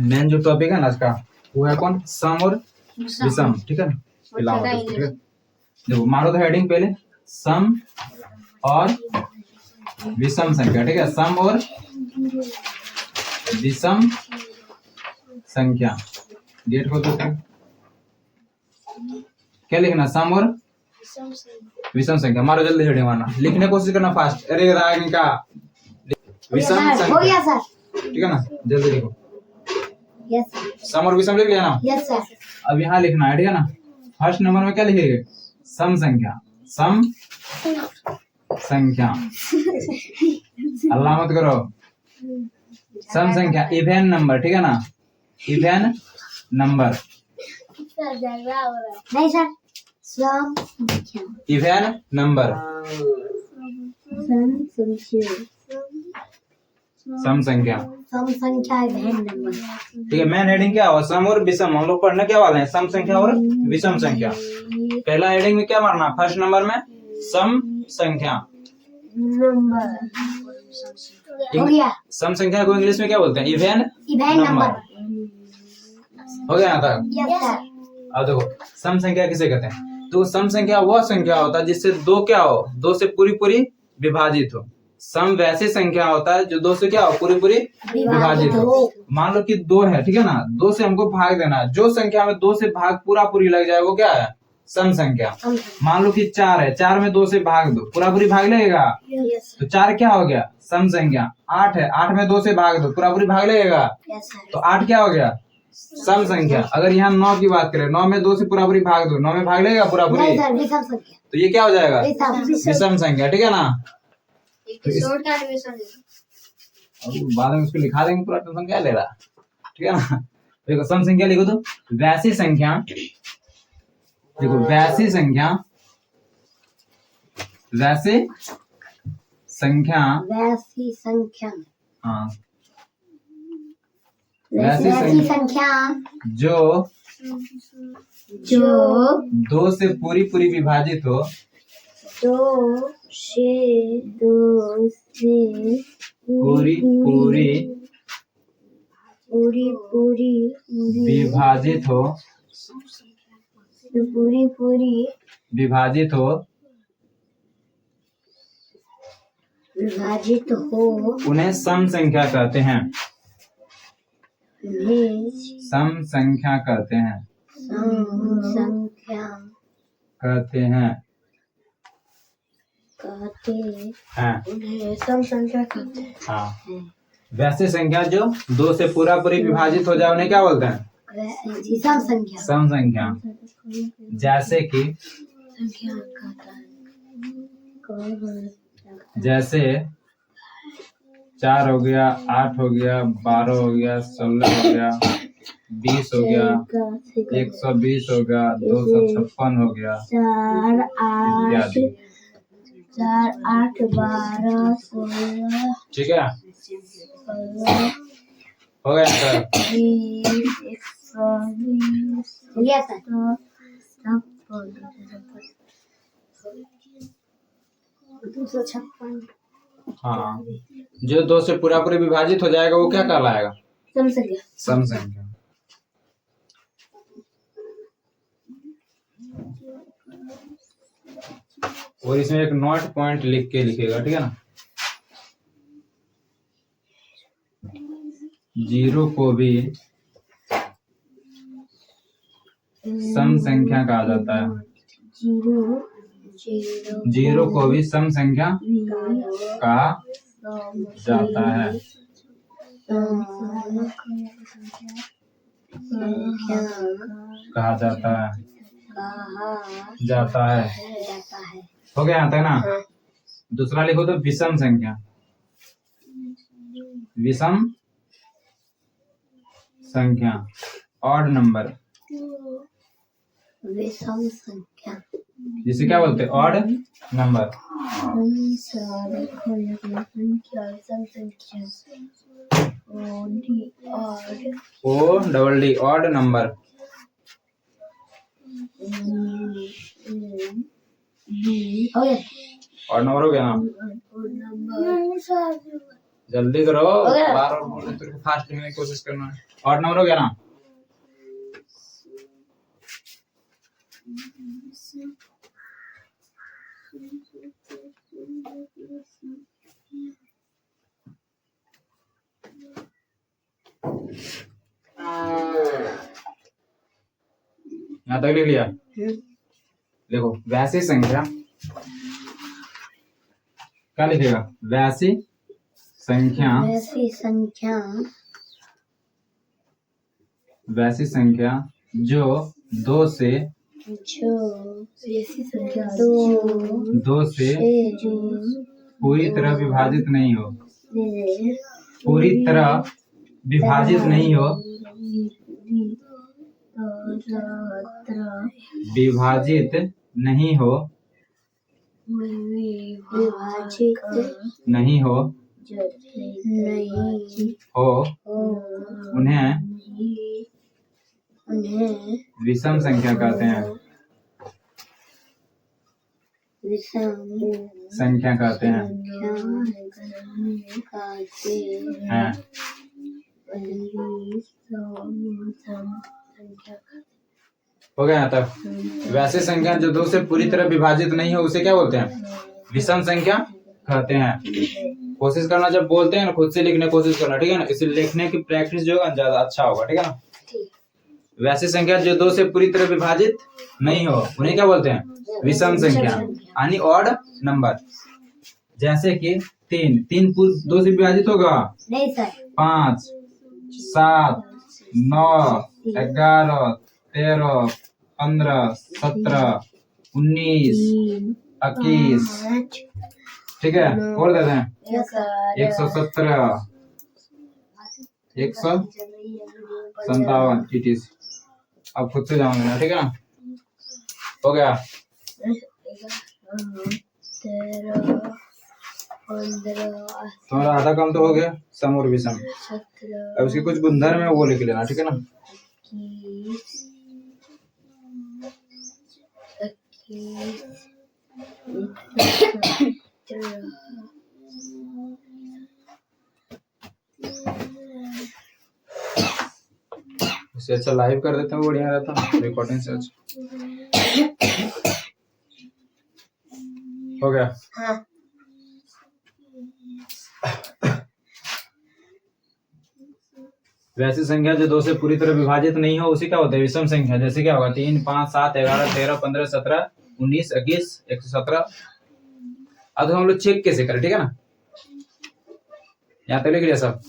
Main जो topic है ना इसका वो है कौन, सम और विषम, ठीक है ना। ठीक है, देखो मारो तो हेडिंग पहले, सम और विषम संख्या, ठीक है, सम और विषम संख्या। गेट खोल दो, क्या लिखना, सम और विषम संख्या। मारो जल्दी हेडिंग मारना, लिखने की कोशिश करना फास्ट। अरे राग का विषम संख्या, ठीक है ना, जल्दी लिखो। सम और विषम लिख लिया ना। Yes sir. अब यहाँ लिखना है, ठीक है ना। फर्स्ट नंबर में क्या लिखेंगे, सम संख्या, सम संख्या, अल्लाह मत करो, सम संख्या, इवेन नंबर, ठीक है ना, इवेन नंबर। नहीं सर, सम संख्या, इवेन नंबर, सम संख्या, सम संख्या इवेन नंबर। ठीक है। मेन हेडिंग क्या हुआ, सम और विषम। हम लोग पढ़ने क्या वाले हैं, सम संख्या और विषम संख्या। पहला हेडिंग में क्या मारना, फर्स्ट नंबर में सम संख्या नंबर, हो गया। सम संख्या को इंग्लिश में क्या बोलते हैं, इवेन नंबर। हो गया यहाँ तक। Yes sir. अब देखो सम संख्या किसे कहते हैं, तो सम संख्या वह संख्या होता है जिससे दो क्या हो, दो से पूरी पूरी विभाजित हो। सम वैसी संख्या होता है जो दो से क्या हो, पूरी पूरी विभाजित हो। मान लो कि दो है, ठीक है ना, दो से हमको भाग देना है, जो संख्या में दो से भाग पूरा पूरी लग जाए वो क्या है, सम संख्या। मान लो कि चार है, चार में दो से भाग दो, पूरा पूरी भाग लगेगा, तो चार क्या हो गया, सम संख्या। आठ है, आठ में दो से भाग दो, पूरा पूरी भाग लगेगा, तो आठ क्या हो गया, सम संख्या। अगर यहाँ 9 की बात करें, 9 में 2 से पूरा पूरी भाग दो, 9 में भाग लेगा पूरा पूरी, तो ये क्या हो जाएगा, विषम संख्या, ठीक है ना। तो बाद में उसको लिखा देंगे, पूरा टेंशन क्या ले रहा, ठीक है ना। देखो सम संख्या लिखो तो वैसी संख्या, देखो वैसी संख्या, वैसे संख्या, वैसी संख्या, हाँ वैसी संख्या जो जो दो से पूरी पूरी विभाजित हो, दो से पूरी पूरी विभाजित हो, पूरी विभाजित हो, विभाजित हो, उन्हें सम संख्या कहते हैं, सम संख्या कहते हैं, संख्या कहते हैं, उन्हें सम संख्या कहते हैं। हाँ। वैसे संख्या जो दो से पूरा पूरी विभाजित हो जाए उन्हें क्या बोलते हैं, सम संख्या, सम संख्या। जैसे कि जैसे 4 हो गया, 8 हो गया, 12 हो गया, 16 हो गया, 20 हो गया, 120 हो गया, 256 हो गया, 4, 8, 12, 16, ठीक है, हो गया सर। 120 हो गया सर। 256, हाँ, जो दो से पूरा पूरी विभाजित हो जाएगा वो क्या कहलाएगा, सम संख्या, सम संख्या। और इसमें एक नोट पॉइंट लिख के लिखेगा, ठीक है ना। जीरो को भी सम संख्या कहा जाता है, जीरो को भी सम संख्या कहा जाता है, कहा जाता है। हो गया यहाँ तक ना। दूसरा लिखो तो विषम संख्या, विषम संख्या, ऑड नंबर, विषम संख्या, जिसे क्या बोलते हैं, odd number. O double D, odd number. Odd number हो गया ना। जल्दी करो, गया? बार बार बोल रहे, तेरे को फास्ट लिखने की कोशिश करना है। और नंबर हो गया ना? यहाँ तक लिख लिया? देखो वैसी संख्या क्या लिखेगा? वैसी संख्या, वैसी संख्या जो दो से दो से पूरी तरह विभाजित नहीं हो, पूरी तरह विभाजित नहीं हो, विभाजित नहीं हो, नहीं हो, हो, उन्हें विषम संख्या कहते हैं, संख्या कहते हैं। हो गया यहाँ तक? वैसे संख्या जो दो से पूरी तरह विभाजित नहीं हो उसे क्या बोलते हैं? विषम संख्या कहते हैं। कोशिश करना, जब बोलते हैं ना खुद से लिखने की कोशिश करना, ठीक है ना? इसे लिखने की प्रैक्टिस जो होगा ज्यादा अच्छा होगा, ठीक है ना? वैसी संख्या जो दो से पूरी तरह विभाजित नहीं हो उन्हें क्या बोलते हैं? विषम संख्या, यानी ऑड नंबर। जैसे कि 3 दो से विभाजित होगा? नहीं सर। 5, 7, 9, 11, 13, 15, 17, 19, 21, ठीक है? और देते हैं 117, 157, इट इज। अब खुद से जाऊंगे ना, ठीक है ना? हो गया? 13, 15, तुम्हारा आधा काम तो हो गया, सम और विषम। 17, अब इसके कुछ गुणधर्म है वो लिख लेना, ठीक है ना? 21, इससे अच्छा लाइव कर देते हैं, वो बढ़िया रहता, रिकॉर्डिंग से अच्छा। हो गया? हाँ। वैसी संख्या जो दो से पूरी तरह विभाजित नहीं हो उसे क्या होता है? विषम संख्या। जैसे क्या होगा? 3, 5, 7, 11, 13, 15, 17, 19, 21, 117। अब तो हम लोग चेक कैसे करें, ठीक है ना? यहाँ तक लिख लिया सब?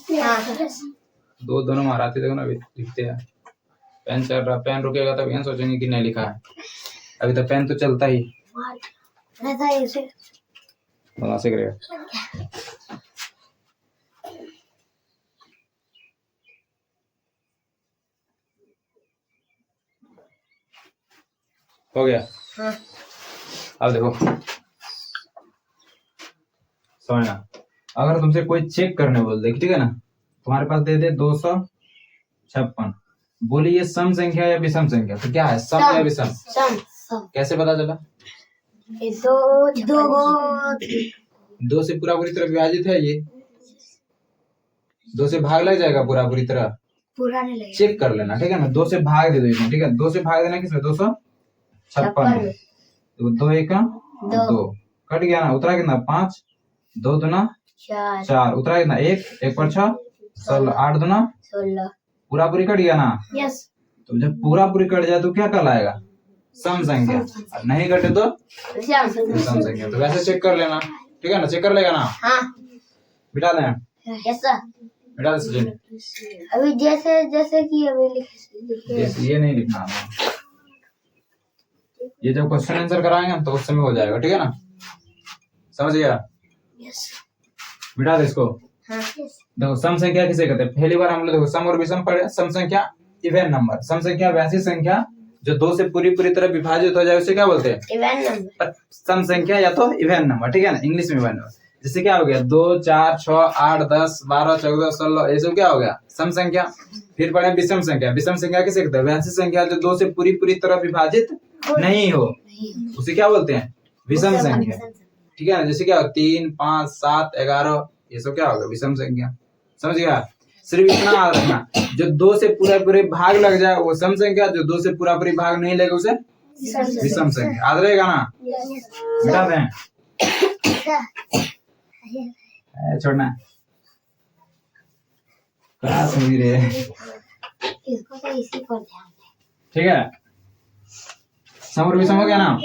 दोनों महाराती देखो ना, अभी लिखते हैं। पेन चल रहा, पेन रुकेगा तब यहाँ सोचेंगे कि नहीं लिखा है। अभी तो पेन तो चलता ही से करेगा। हो गया? हाँ। अब देखो समझना, अगर तुमसे कोई चेक करने बोल दे, ठीक है ना? तुम्हारे पास दे दे 256, बोली ये सम संख्या या विषम संख्या, तो क्या है? सम या विषम? सम। कैसे पता चला? दो से पूरी तरह विभाजित है ये, 2 से भाग लग जाएगा पूरी तरह, पूरा नहीं लगेगा। चेक कर लेना, ठीक है ना? 2 से भाग दे दो इसमें, ठीक है? 2 से भाग देना किसमें? 256, तो 2 1 2 कट गया ना, उतरा कितना? 5, 2 दूना 4, उतरा कितना? 1 पर 6 16, 8 दूना 16, पूरी कट गया ना? यस। तो जब पूरी कट जाए तो क्या कहलाएगा? सम संख्या। नहीं कटे तो विषम संख्या। तो वैसे चेक कर लेना, ठीक है ना? चेक कर लेगा ना? हाँ। बिठा दें? Yes sir. बिठा दे सचिन। अभी जैसे कि अभी लिखे ये नहीं लिखना है, ये जब क्वेश्चन आंसर कराएंगे तो उस समय हो जाएगा, ठीक है ना? समझ गया? यस। बिठा दे इसको। हाँ। देखो सम संख्या किसे कहते हैं? पहली बार हम लोग देखो सम और विषम पढ़े। सम संख्या इवन नंबर, सम संख्या वैसी संख्या जो 2 से पूरी तरह विभाजित हो जाए उसे क्या बोलते हैं? Even number. सम संख्या या तो इवन नंबर, ठीक है ना? इंग्लिश में इवन नंबर। जैसे क्या हो गया? 2, 4, 6, 8, 10, 12, 14, 16, ये सब क्या हो गया? सम संख्या। फिर पढ़े विषम संख्या। विषम संख्या किसे कहते हैं? वैसी संख्या जो 2 से पूरी तरह विभाजित नहीं हो उसे क्या बोलते हैं? विषम संख्या, ठीक है ना? जैसे क्या हो? 3, 5, 7, 11, ये सब क्या होगा, विषम संख्या। समझ गया? सिर्फ इतना याद रखना, जो 2 से पूरा पूरे भाग लग जाए वो सम संख्या, जो 2 से पूरा पूरी भाग नहीं लगे उसे विषम संख्या। याद रहेगा ना? मिटा दें, छोड़ना क्या समझ रहे? इसको तो इसी पर ध्यान ठीक है, सम और विषम हो गया ना?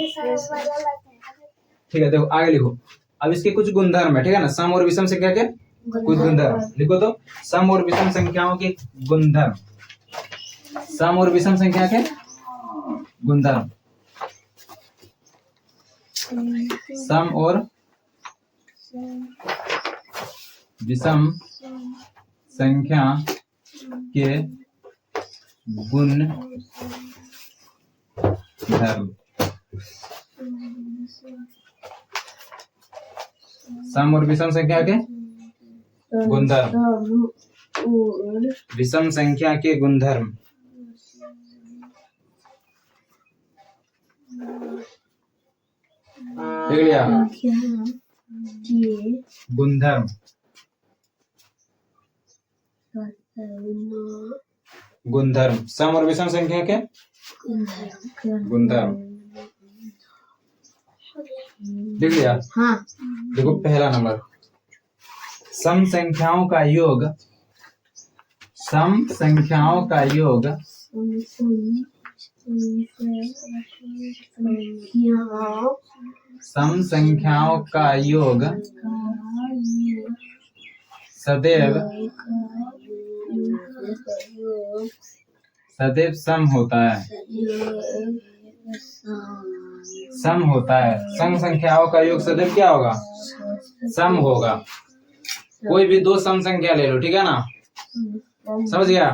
ठीक है, देखो आगे लिखो। अब इसके कुछ गुणधर्म है, ठीक है ना? सम और विषम संख्या के कुछ गुणधर्म लिखो तो। सम और विषम संख्याओं के गुणधर्म, सम और विषम संख्या के गुणधर्म। सम और विषम संख्या के गुणधर्म। सम और विषम संख्या के गुणधर्म, विषम संख्या के गुणधर्म। देख लिया? गुणधर्म, गुणधर्म, सम और विषम संख्या के गुणधर्म। देख लिया? हाँ। देखो पहला नंबर, सम संख्याओं का योग, सम संख्याओं का योग सम संख्याओं का योग सदैव सदैव सम होता है, सम होता है। सम संख्याओं का योग सदैव क्या होगा, सम होगा। कोई भी 2 सम संख्या ले लो, ठीक है ना? समझ गया?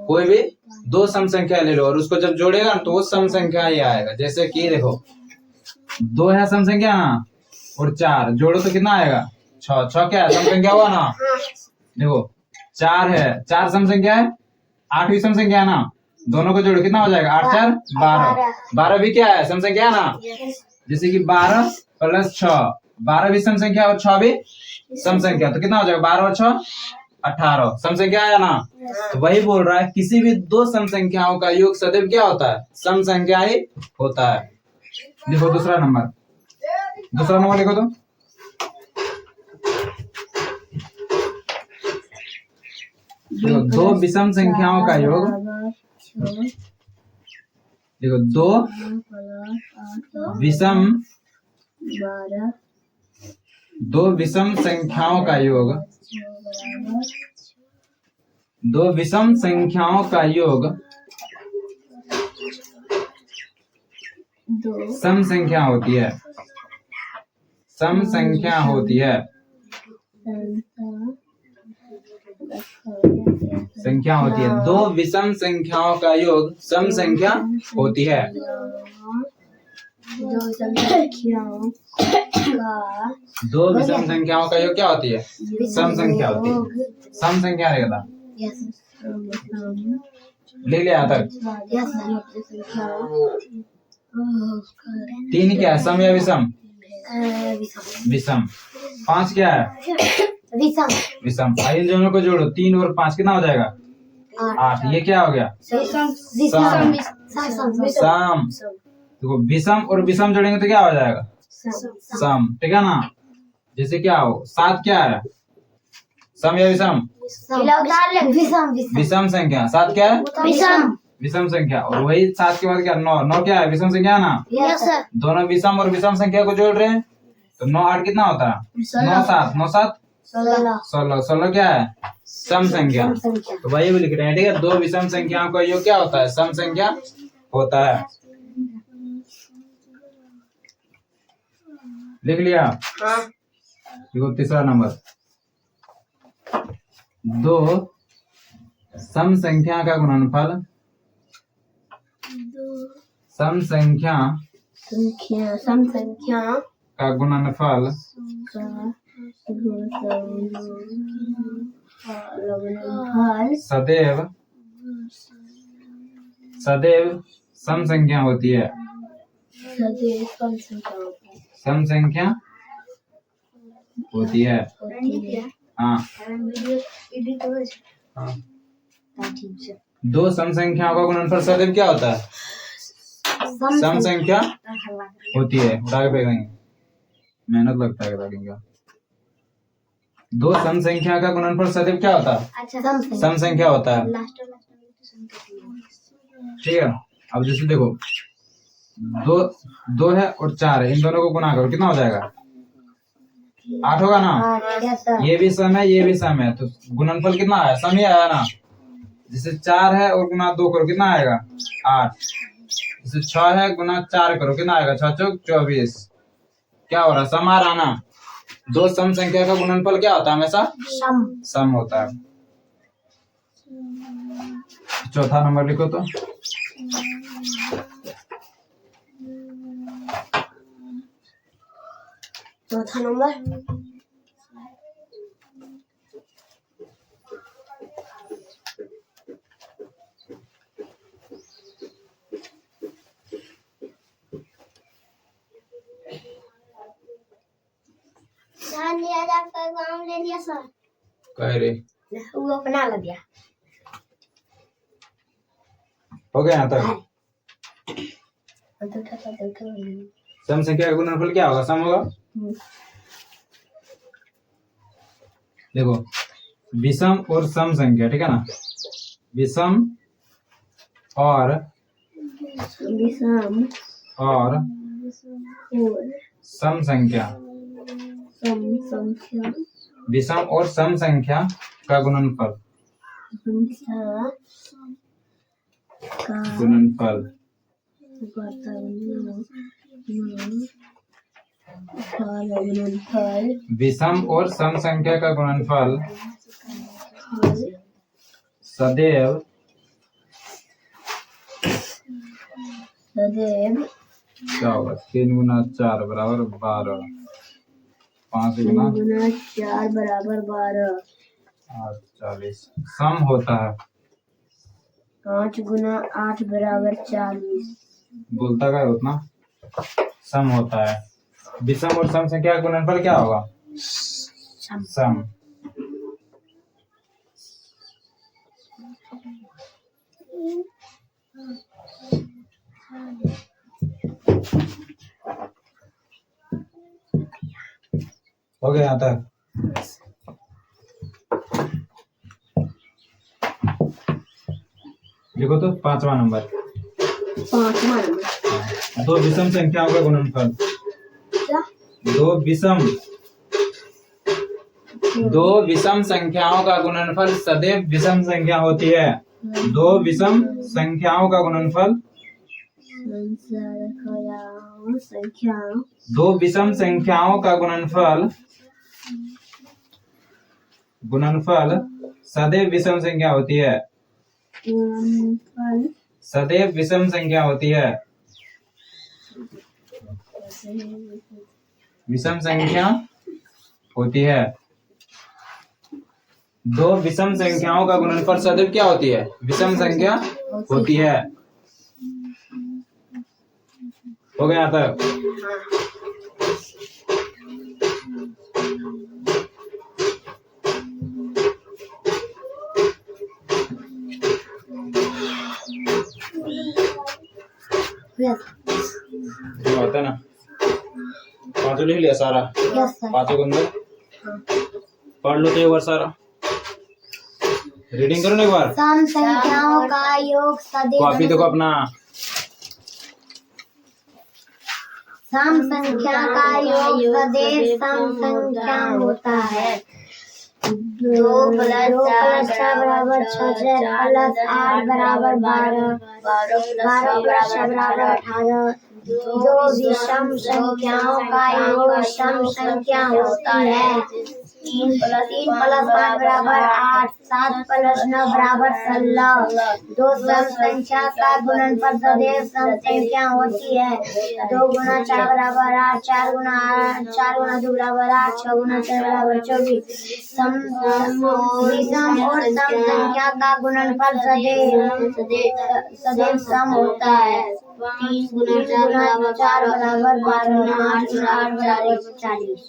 कोई भी 2 सम संख्या ले लो और उसको जब जोड़ेगा तो वो सम संख्या ही आएगा। जैसे कि देखो 2 है सम संख्या ना, और 4 जोड़ो तो कितना आएगा, 6। 6 क्या है, सम संख्या हुआ ना? देखो 4 है, 4 सम संख्या है, 8 भी सम संख्या है ना? दोनों को जोड़ो कितना हो जाएगा, 8 4 12। 12 भी क्या है, सम संख्या है ना? जैसे कि 12 + 6, 12 भी सम संख्या और 6 भी सम संख्या, तो कितना हो जाएगा, 12 और 6 18। सम संख्या है ना? तो वही बोल रहा है, किसी भी 2 सम संख्याओं का योग सदैव क्या होता है, सम संख्या ही होता है। देखो दूसरा नंबर, दूसरा नंबर लिखो तो। देखो 2 विषम संख्याओं का योग, देखो 2 विषम 2 विषम संख्याओं का योग, 2 विषम संख्याओं का योग सम संख्या होती है, सम संख्या होती है, संख्या होती है। 2 विषम संख्याओं का योग सम संख्या होती है। 2 विषम संख्याओं का योग क्या होती है, सम संख्या होती है। सम संख्या रहेगा, लिख लिया तक। 3 क्या है, सम या विषम, विषम। 5 क्या है, विषम। आइए दोनों को जोड़ो, 3 और 5 कितना हो जाएगा, 8। ये क्या हो गया, सम। देखो विषम और विषम जोड़ेंगे तो क्या हो जाएगा, सम, ठीक है ना? जैसे क्या हो, 7 क्या है, सम या विषम, विषम संख्या। 7 क्या है, विषम संख्या। और वही 7 के बाद क्या, 9। 9 क्या है, विषम संख्या है ना? दोनों विषम और विषम संख्या को जोड़ रहे हैं तो 9 8 कितना होता है, 9 7 9 7 16। 16 क्या है, सम संख्या। तो वही भी लिख रहे हैं, ठीक है? 2 विषम संख्याओं का योग क्या होता है, सम संख्या होता है। लिख लिया? देखो तीसरा नंबर, 2 सम संख्या का गुणनफल, सम संख्या का गुणनफल सदैव सदैव सम संख्या होती है, सम संख्या होती है। हाँ वीडियो एडिट हो जाए हाँ। ठीक है। दो सम संख्याओं का गुणनफल सदैव क्या होता है? सम संख्या होती है। उठा के फेंक देंगे, मेहनत लगता है क्या? दो सम संख्या का गुणनफल सदैव क्या होता है? अच्छा सम संख्या होता है। ठीक है। अब जैसे देखो, दो है और 4 है, इन दोनों को गुना करो, कितना हो जाएगा? 8 होगा ना। ये भी सम है, ये भी सम है, तो गुणनफल कितना आया? सम ही आया ना। जैसे 4 है और गुना 2 करो, कितना आएगा? 8। जैसे 6 है, गुना 4 करो, कितना आएगा? 6 चौक 24। क्या हो रहा? सम आ रहा ना। दो सम संख्या का गुणनफल क्या होता है? हमेशा सम होता है। चौथा नंबर लिखो तो। चौथा नंबर काम ले लिया सर। कह रे वो अपना लग गया। हो गया यहाँ तक। सम संख्या का गुणनफल क्या होगा? सम होगा। देखो, विषम और सम संख्या, ठीक है ना। विषम और सम संख्या, विषम और सम संख्या का गुणनफल विषम और सम संख्या का गुणनफल सदैव क्या होगा? 3 गुना 4 बराबर 12, 5 गुना 4 बराबर 12, 8 40। सम होता है 5 गुना 8 बराबर 40। बोलता का है उतना। सम होता है। विषम और सम संख्या का गुणनफल क्या होगा? सम। हो गया यहाँ तक। देखो तो पांचवा नंबर। दो विषम संख्याओं का गुणनफल। दो विषम संख्याओं का गुणनफल सदैव विषम संख्या होती है। दो विषम संख्याओं का गुणनफल, दो विषम संख्याओं का गुणनफल सदैव विषम संख्या होती है। सदैव विषम संख्या होती है। विषम संख्या होती है। दो विषम संख्याओं का गुणनफल सदैव क्या होती है? विषम संख्या होती है। हो गया तक। होता ना। पांचों लिख लिया सारा? पांचों के अंदर पढ़ लो तो एक बार सारा। रीडिंग करो ना एक बार। सम संख्याओं का योग सदैव, कॉपी देखो अपना। सम संख्या का योग सदैव सम संख्या होता है। 2 + 4 बराबर 6, 6 + 8 बराबर 12, 12 + 6 बराबर 18। दो विषम संख्याओं का योग सम संख्या होती है। 3 + 5 बराबर 8, 7 + 9 बराबर 16। दो सम संख्या का गुणनफल सदैव सम संख्या होती है। 2 गुना 4 बराबर 8, 4 गुना 2 बराबर 8, 6 गुना 4 बराबर 24। विषम और सम संख्या का गुणनफल सदैव सम होता है। 3 गुना 4 बराबर 12, 8 गुना 8 बराबर 40।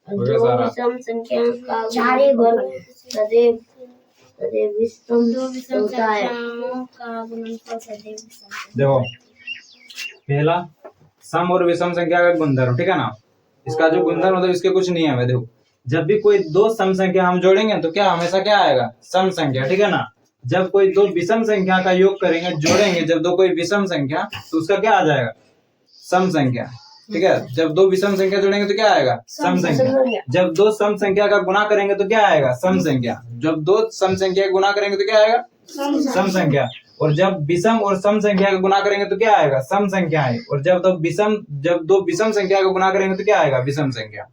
हो गया सारा। विषम संख्या का गुणनफल सदैव सदैव विषम होता है। देखो पहला सम और विषम संख्या का गुणधर्म, ठीक है ना। इसका जो गुणधर्म मतलब इसके कुछ नियम है। देखो जब भी कोई दो सम संख्या हम जोड़ेंगे तो क्या हमेशा क्या आएगा, सम संख्या, ठीक है ना। जब कोई दो विषम संख्या का योग करेंगे, जोड़ेंगे जब दो कोई विषम संख्या, तो उसका क्या आ जाएगा, सम संख्या, ठीक है। जब दो विषम संख्या जोड़ेंगे तो क्या आएगा, सम संख्या। जब दो सम संख्या का गुणा करेंगे तो क्या आएगा, सम संख्या। जब दो सम संख्या गुणा करेंगे तो क्या आएगा, सम संख्या। और जब विषम और सम संख्या का गुणा करेंगे तो क्या आएगा, सम संख्या है। और जब दो विषम संख्या का गुणा करेंगे तो क्या आएगा, विषम संख्या।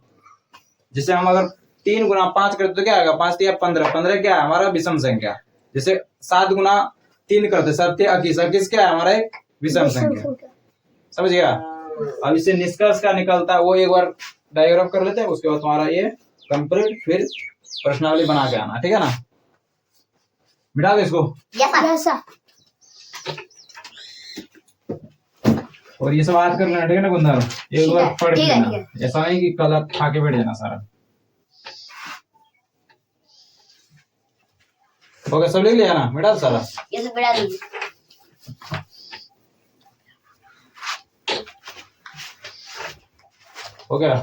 जैसे हम अगर 3 गुना 5 करते तो क्या आएगा, 5 या 15, 15 क्या है हमारा विषम संख्या। जैसे 7 गुना 3 करते 7 या 21 क्या है हमारा एक विषम संख्या। समझ गया। अब इससे निष्कर्ष क्या निकलता है वो एक बार डायग्राम कर लेते हैं, उसके बाद तुम्हारा ये कंप्लीट, फिर प्रश्नावली बना के आना, ठीक है ना। मिटा दो इसको। Yes sir. और ये सब याद कर लेना, ठीक है ना गुंदारो, एक बार पढ़ ठीक है, लेना। ठीक है। ऐसा नहीं कि कल आप खा के बैठ जाना सारा। ओके सब लिख लिया ना, मिटा दो सारा। ये सब बढ़ा दीजिए। हो गया।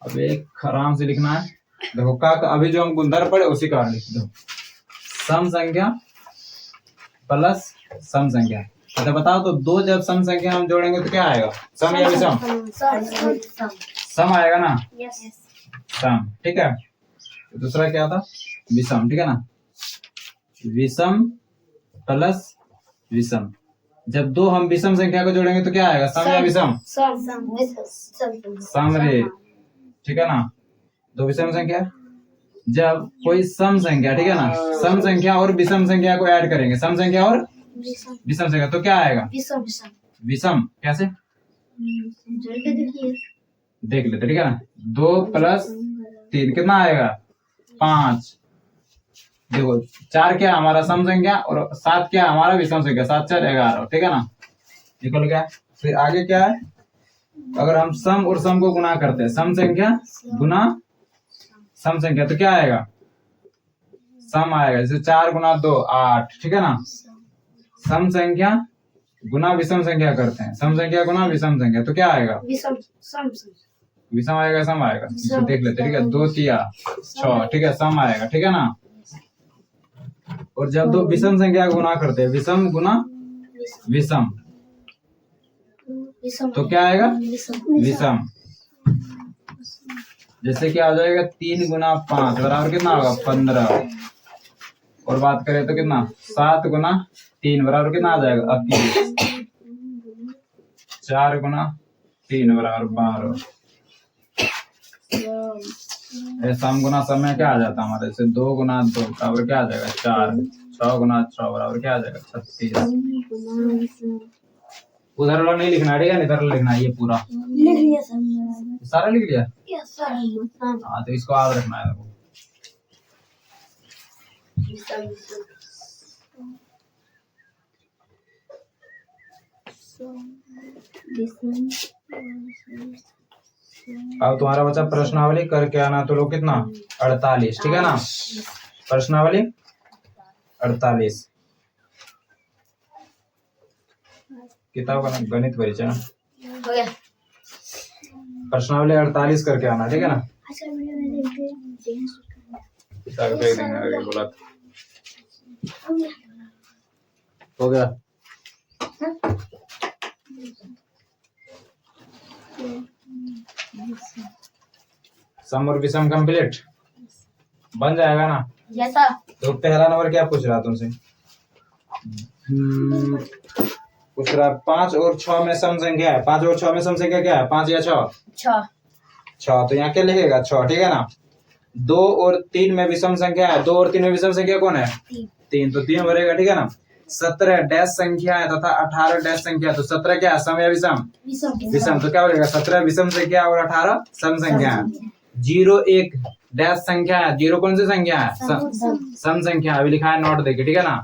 अब एक आराम से लिखना है। देखो का अभी जो हम गुंदर पढ़े उसी का लिख दो। सम संख्या प्लस सम संख्या। अच्छा बताओ तो दो जब सम संख्या हम जोड़ेंगे तो क्या आएगा, सम या विषम, सम आएगा ना, सम, ठीक है। तो दूसरा क्या था, विषम, ठीक है ना। विषम प्लस विषम। जब दो हम विषम संख्या को जोड़ेंगे तो क्या आएगा, सम या विषम, सम रे, ठीक है ना। दो विषम संख्या, जब कोई सम संख्या, ठीक है ना, सम संख्या और विषम संख्या को ऐड करेंगे, सम संख्या और विषम संख्या, तो क्या आएगा, विषम। कैसे देख लेते, ठीक है ना। 2 + 3 कितना आएगा, 5। देखो 4 क्या हमारा सम संख्या और 7 क्या हमारा विषम संख्या, 7 4 11, ठीक है ना, निकल गया। फिर आगे क्या है, अगर हम सम और सम को गुना करते हैं, सम संख्या गुना सम संख्या, तो क्या आएगा, सम आएगा। जैसे 4 × 2 8, ठीक है ना। सम संख्या गुना विषम संख्या करते हैं, सम संख्या गुना विषम संख्या, तो क्या आएगा, विषम आएगा, सम आएगा। इसको देख लेते, ठीक है। 2 × 3 = 6, ठीक है, सम आएगा, ठीक है ना। और जब दो विषम संख्या गुना करते हैं, विषम गुना विषम, तो क्या आएगा, विषम। जैसे कि आ जाएगा 3 × 5 बराबर कितना होगा, 15। और बात करें तो कितना, 7 × 3 बराबर कितना आ जाएगा, 21। 4 × 3 बराबर 12। सम गुना सम में क्या आ जाता है हमारे, जैसे 2 × 2 बराबर क्या आ जाएगा, 4। 6 × 6 बराबर क्या आ जाएगा, 36। उधर वाला नहीं लिखना, ठीक है, इधर लिखना है ये पूरा। लिख लिया सर, सारा लिख लिया। Yes sir. हाँ तो इसको याद रखना है। अब तुम्हारा बच्चा प्रश्नावली करके आना, तो लोग कितना, 48, ठीक है ना। प्रश्नावली 48 किताब का गणित परिचय, हो गया। प्रश्नावली 48 करके आना, ठीक है ना। किताब फेंक देंगे अगर बोला तो। हो गया। सम और विषम कंप्लीट बन जाएगा ना। Yes sir. तो पहला नंबर क्या पूछ रहा तुमसे, पूछ रहा 5 और 6 में सम संख्या है। 5 और 6 में सम संख्या क्या है, 5 या 6, 6। तो यहाँ क्या लिखेगा, 6, ठीक है ना। 2 और 3 में विषम संख्या है, 2 और 3 में विषम संख्या कौन है, 3, तो 3 भरेगा, ठीक है ना। 17 डैश संख्या है तथा 18 डैश संख्या, तो 17 क्या है, सम या विषम, विषम। तो क्या बोलेगा, 17 विषम संख्या और 18 सम संख्या है। 0 1 डैश संख्या है, 0 कौन सी संख्या है, सम संख्या, अभी लिखा है नोट देखिए, ठीक है ना।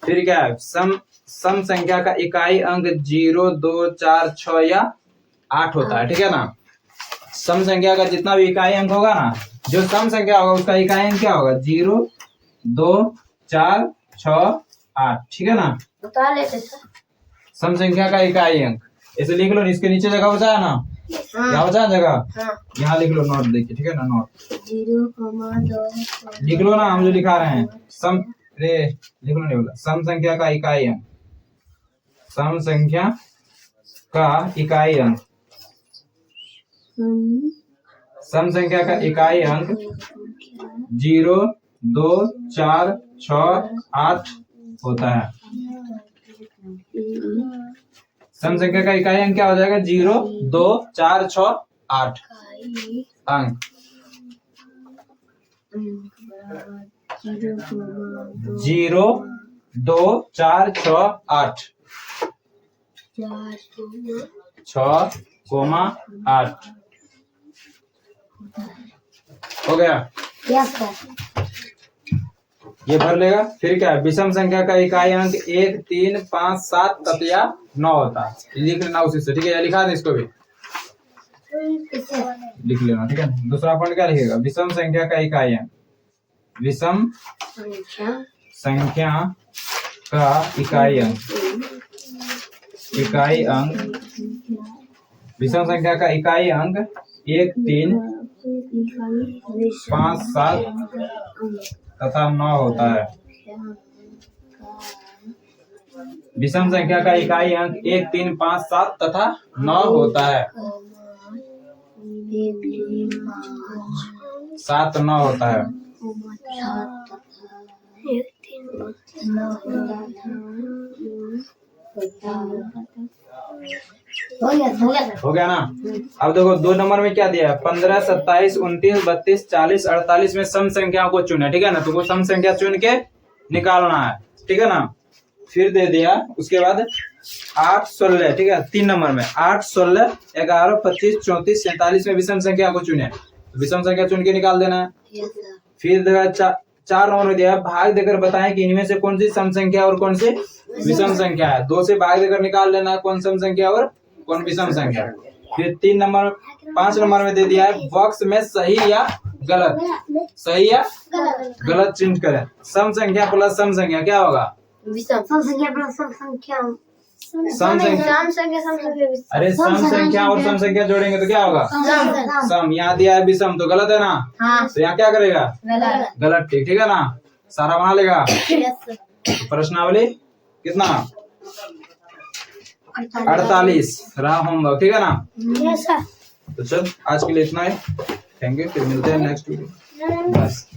फिर क्या है, सम सम संख्या का इकाई अंक 0, 2, 4, 6 या 8 होता है, ठीक है ना। सम संख्या का जितना भी इकाई अंक होगा ना, जो सम संख्या होगा उसका इकाई अंक क्या होगा? 0, 2, 4, 6, 8, ठीक है ना। बता लेते सर। सम संख्या का इकाई अंक ऐसे लिख लो, इसके नीचे जगह बचा है ना, यहाँ बचा है जगह, यहाँ लिख लो नोट, देखिए ठीक है ना, नोट 0,2 लिख लो ना, हम जो लिखा रहे हैं। सम रे लिख लो, नहीं बोला। सम संख्या का इकाई अंक, सम संख्या का इकाई अंक, सम संख्या का इकाई अंक 0, 2, 4, 6, 8 होता है। सम संख्या का इकाई अंक क्या हो जाएगा? 0, 2, 4, 6, 8 अंक। 0, 2, 4, 6, 8 6,8 हो गया। Yes sir. ये भर लेगा। फिर क्या है? विषम संख्या का इकाई अंक 1, 3, 5, 7 तथा या 9 होता है। लिख लेना उसी से, ठीक है, या लिखा दे इसको भी लिख लेना, ठीक है। दूसरा पॉइंट क्या लिखेगा? विषम संख्या का इकाई अंक, विषम संख्या का इकाई अंक, इकाई अंक, विषम संख्या का इकाई अंक 1, 3, 5, 7 तथा 9 होता है। विषम संख्या का इकाई अंक 1, 3, 5, 7 तथा 9 होता है। 7, 9 होता है। हो गया ना। अब देखो 2 नंबर में क्या दिया है? 15, 27, 29, 32, 40, 48 में सम संख्याओं को चुने, ठीक है ना। तुमको सम संख्या चुन के निकालना है, ठीक है ना। फिर दे दिया उसके बाद 8, 16, ठीक है। 3 नंबर में 8, 16, 11, 25, 34, 47 में विषम संख्या को चुने, तो विषम संख्या चुन के निकाल देना है। फिर 4 नंबर में दिया है भाग देकर बताएं कि इनमें से कौन सी सम संख्या और कौन सी विषम संख्या है। 2 से भाग देकर निकाल लेना है कौन सम संख्या और कौन विषम संख्या। फिर 5 नंबर में दे दिया है बॉक्स में सही या गलत, सही या गलत चिन्ह करें। सम संख्या प्लस सम संख्या क्या होगा? सम संख्या प्लस सम संख्या, सम संख्या, अरे सम संख्या और सम संख्या जोड़ेंगे तो क्या होगा? सम। यहाँ दिया है विषम, तो गलत है ना। तो यहाँ क्या करेगा? गलत, ठीक है ना। सारा बना लेगा। प्रश्नावली कितना? 48 रहा होमवर्क, ठीक है ना। तो चल आज के लिए इतना है। थैंक यू, फिर मिलते हैं नेक्स्ट वीडियो। बस।